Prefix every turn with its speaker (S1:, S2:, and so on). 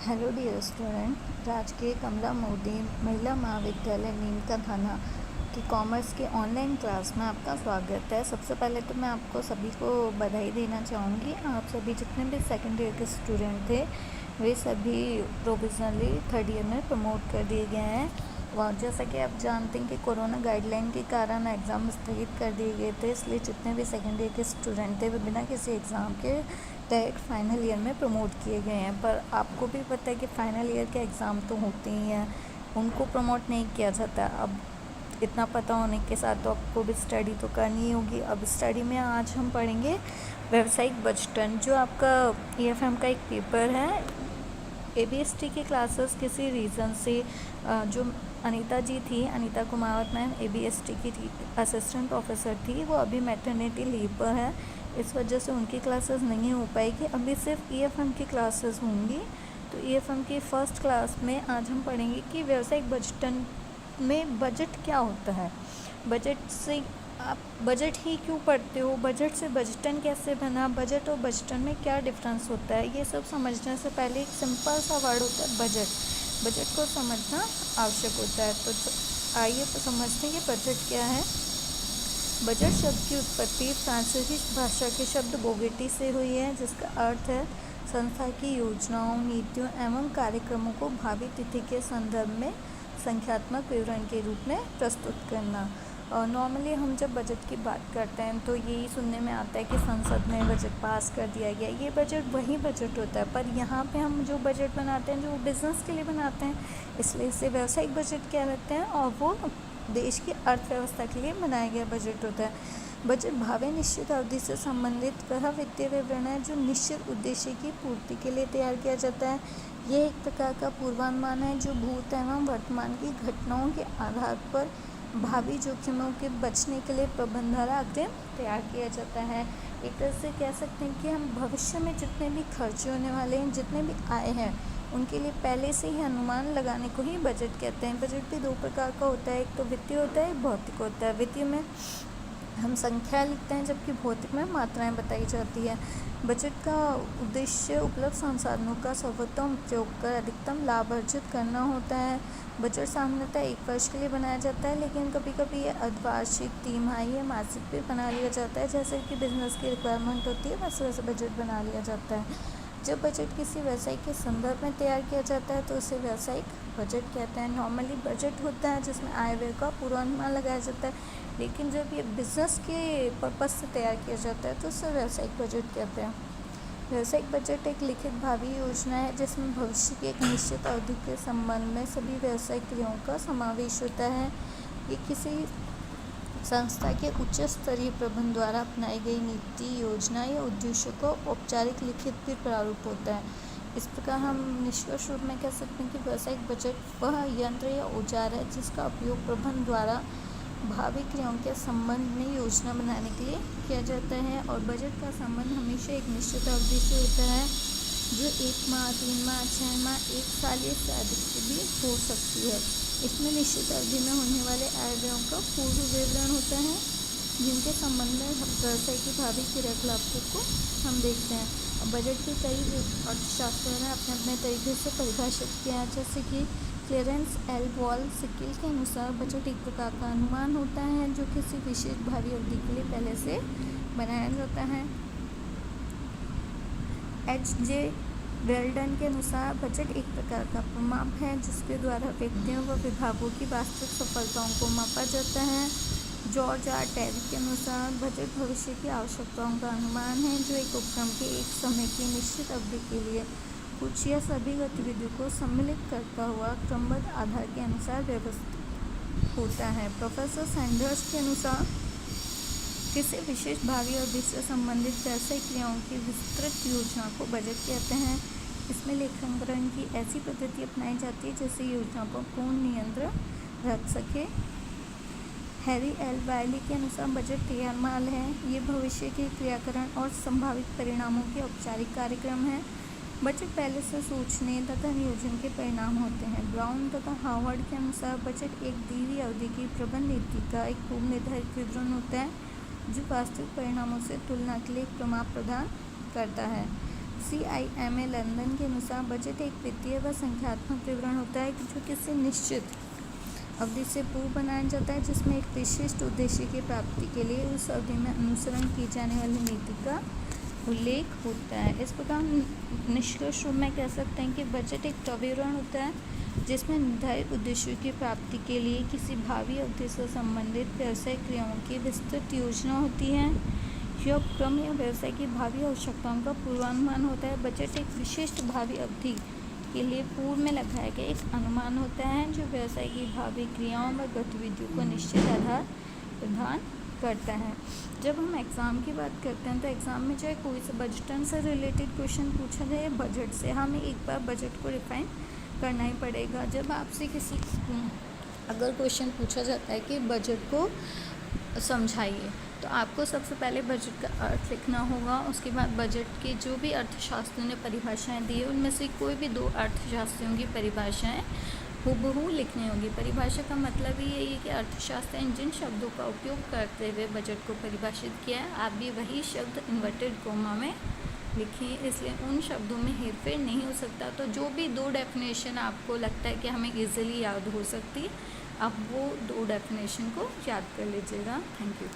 S1: Hello dear student, राजकीय कमला मोदी महिला महाविद्यालय नीम का थाना की कॉमर्स के ऑनलाइन क्लास में आपका स्वागत है। सबसे पहले तो मैं आपको सभी को बधाई देना चाहूँगी। आप सभी जितने भी सेकेंड ईयर के स्टूडेंट थे वे सभी प्रोविजनली थर्ड ईयर में प्रमोट कर दिए गए हैं। और जैसा कि आप जानते हैं कि कोरोना गाइडलाइन के कारण एग्ज़ाम स्थगित कर दिए गए थे, इसलिए जितने भी सेकेंड ईयर के स्टूडेंट थे वे बिना किसी एग्ज़ाम के डायरेक्ट फाइनल ईयर में प्रमोट किए गए हैं। पर आपको भी पता है कि फाइनल ईयर के एग्ज़ाम तो होते ही हैं, उनको प्रमोट नहीं किया जाता। अब इतना पता होने के साथ तो आपको भी स्टडी तो करनी ही होगी। अब स्टडी में आज हम पढ़ेंगे व्यावसायिक बजटन, जो आपका EFM का एक पेपर है। ABST की क्लासेस किसी रीज़न से जो अनीता जी थी, अनीता कुमावत मैम ABST की असिस्टेंट प्रोफेसर थी, वो अभी मैटरनिटी लीव पर है, इस वजह से उनकी क्लासेस नहीं हो पाएगी। अभी सिर्फ EFM की क्लासेस होंगी। तो EFM की फ़र्स्ट क्लास में आज हम पढ़ेंगे कि व्यावसायिक बजटन में बजट क्या होता है, बजट से आप बजट ही क्यों पढ़ते हो, बजट से बजटन कैसे बना, बजट और बजटन में क्या डिफरेंस होता है, ये सब समझने से पहले एक सिंपल सा वर्ड होता है बजट। बजट को समझना आवश्यक होता है। तो आइए तो समझते हैं कि बजट क्या है। बजट शब्द की उत्पत्ति फ्रांसीसी भाषा के शब्द बोगेटी से हुई है, जिसका अर्थ है संस्था की योजनाओं, नीतियों एवं कार्यक्रमों को भावी तिथि के संदर्भ में संख्यात्मक विवरण के रूप में प्रस्तुत करना। और नॉर्मली हम जब बजट की बात करते हैं तो यही सुनने में आता है कि संसद में बजट पास कर दिया गया। ये बजट वही बजट होता है, पर यहाँ पे हम जो बजट बनाते हैं जो बिज़नेस के लिए बनाते हैं, इसलिए इसे व्यावसायिक बजट कह लेते हैं, और वो देश की अर्थव्यवस्था के लिए बनाया गया बजट होता है। बजट भावी निश्चित अवधि से संबंधित वह वित्तीय विवरण है जो निश्चित उद्देश्य की पूर्ति के लिए तैयार किया जाता है। यह एक प्रकार का पूर्वानुमान है जो भूत एवं वर्तमान की घटनाओं के आधार पर भावी जोखिमों के बचने के लिए प्रबंधनाग्रह तैयार किया जाता है। एक तरह से कह सकते हैं कि हम भविष्य में जितने भी खर्चे होने वाले हैं, जितने भी आय हैं, उनके लिए पहले से ही अनुमान लगाने को ही बजट कहते हैं। बजट भी दो प्रकार का होता है, एक तो वित्तीय होता है, एक भौतिक होता है। वित्तीय में हम संख्या लिखते हैं, जबकि भौतिक में मात्राएं बताई जाती है। बजट का उद्देश्य उपलब्ध संसाधनों का सर्वोत्तम उपयोग कर अधिकतम लाभ अर्जित करना होता है। बजट सामान्यतः एक वर्ष के लिए बनाया जाता है, लेकिन कभी कभी ये अर्धवार्षिक, तिमाही या मासिक भी बना लिया जाता है। जैसे कि बिजनेस की रिक्वायरमेंट होती है, वैसे वैसे बजट बना लिया जाता है। जब बजट किसी व्यवसाय के संदर्भ में तैयार किया जाता है तो उसे व्यावसायिक बजट कहते हैं। नॉर्मली बजट होता है जिसमें आय व्यय का पूर्वानुमान लगाया जाता है, लेकिन जब ये बिज़नेस के पर्पज़ से तैयार किया जाता है तो उसे व्यावसायिक बजट कहते हैं। व्यावसायिक बजट एक लिखित भावी योजना है जिसमें भविष्य की एक निश्चित अवधि के संबंध में सभी व्यावसायिक क्रियाओं का समावेश होता है। ये किसी संस्था के उच्च स्तरीय प्रबंधन द्वारा अपनाई गई नीति, योजना या उद्देश्यों को औपचारिक लिखित भी प्रारूप होता है। इस प्रकार हम निष्कर्ष रूप में कह सकते हैं कि व्यावसायिक बजट वह यंत्र या औजार है जिसका उपयोग प्रबंधन द्वारा भावी क्रियाओं के संबंध में योजना बनाने के लिए किया जाता है। और बजट का संबंध हमेशा एक निश्चित अवधि से होता है, जो 1 माह, 3 माह, 6 माह, 1 साल या से अधिक की भी हो सकती है। इसमें निश्चित अवधि में होने वाले आय व्ययों का पूर्व विवरण होता है, जिनके संबंध में व्यवसाय की भावी क्रियाकलापों को हम देखते हैं। बजट के कई अर्थशास्त्रों ने अपने अपने तरीके से परिभाषित किया है, जैसे कि क्लेरेंस एल वॉल-स्किल के अनुसार बजट एक प्रकार का अनुमान होता है जो किसी विशेष भावी अवधि के लिए पहले से बनाया जाता है। H.J. वेल्डन के अनुसार बजट एक प्रकार का माप है जिसके द्वारा व्यक्तियों व विभागों की वास्तविक सफलताओं को मापा जाता है। जॉर्ज आर टेरी के अनुसार बजट भविष्य की आवश्यकताओं का अनुमान है जो एक उपक्रम के एक समय की निश्चित अवधि के लिए कुछ या सभी गतिविधियों को सम्मिलित करता हुआ क्रमबद्ध आधार के अनुसार व्यवस्थित होता है। प्रोफेसर सैंडर्स के अनुसार किसी विशेष भावी अवधि से संबंधित व्यावसायिक क्रियाओं की विस्तृत योजना को बजट कहते हैं। इसमें लेखांकन की ऐसी पद्धति अपनाई जाती है जिससे योजना पर पूर्ण नियंत्रण रख सके। हैरी एल वायली के अनुसार बजट तैयार माल है, ये भविष्य के क्रियाकरण और संभावित परिणामों के औपचारिक कार्यक्रम है। बजट पहले से सोचने तथा नियोजन के परिणाम होते हैं। ब्राउन तथा हार्वर्ड के अनुसार बजट एक दी हुई अवधि की प्रबंध नीति का एक पूर्व निर्धारित विवरण होता है जो वास्तविक परिणामों से तुलना के लिए एक प्रमाण प्रदान करता है। CIMA लंदन के अनुसार बजट एक वित्तीय व संख्यात्मक विवरण होता है जो किसी निश्चित अवधि से पूर्व बनाया जाता है, जिसमें एक विशिष्ट उद्देश्य की प्राप्ति के लिए उस अवधि में अनुसरण की जाने वाली नीति का उल्लेख होता है। इस प्रकार निष्कर्ष रूप में कह सकते हैं कि बजट एक विवरण होता है जिसमें निर्धारित उद्देश्यों की प्राप्ति के लिए किसी भावी अवधि से संबंधित व्यवसायिक क्रियाओं की विस्तृत योजना होती है। यह क्रम या व्यवसाय की भावी आवश्यकताओं का पूर्वानुमान होता है। बजट एक विशिष्ट भावी अवधि के लिए पूर्व में लगाया गया एक अनुमान होता है जो व्यवसाय की भावी क्रियाओं व गतिविधियों को निश्चित आधार प्रदान करता है। जब हम एग्ज़ाम की बात करते हैं तो एग्ज़ाम में चाहे कोई सा बजटन से रिलेटेड क्वेश्चन पूछा जाए, बजट से हमें एक बार बजट को डिफाइन करना ही पड़ेगा। जब आपसे किसी अगर क्वेश्चन पूछा जाता है कि बजट को समझाइए, तो आपको सबसे पहले बजट का अर्थ लिखना होगा। उसके बाद बजट के जो भी अर्थशास्त्रियों ने परिभाषाएं दी है उनमें से कोई भी 2 अर्थशास्त्रियों की परिभाषाएं हूबहू लिखनी होगी। परिभाषा का मतलब ही यही है कि अर्थशास्त्र ने जिन शब्दों का उपयोग करते हुए बजट को परिभाषित किया है, आप भी वही शब्द इन्वर्टेड कोमा में लिखिए, इसलिए उन शब्दों में हेरफेर नहीं हो सकता। तो जो भी 2 डेफिनेशन आपको लगता है कि हमें ईजिली याद हो सकती है, आप वो 2 डेफिनेशन को याद कर लीजिएगा। Thank you.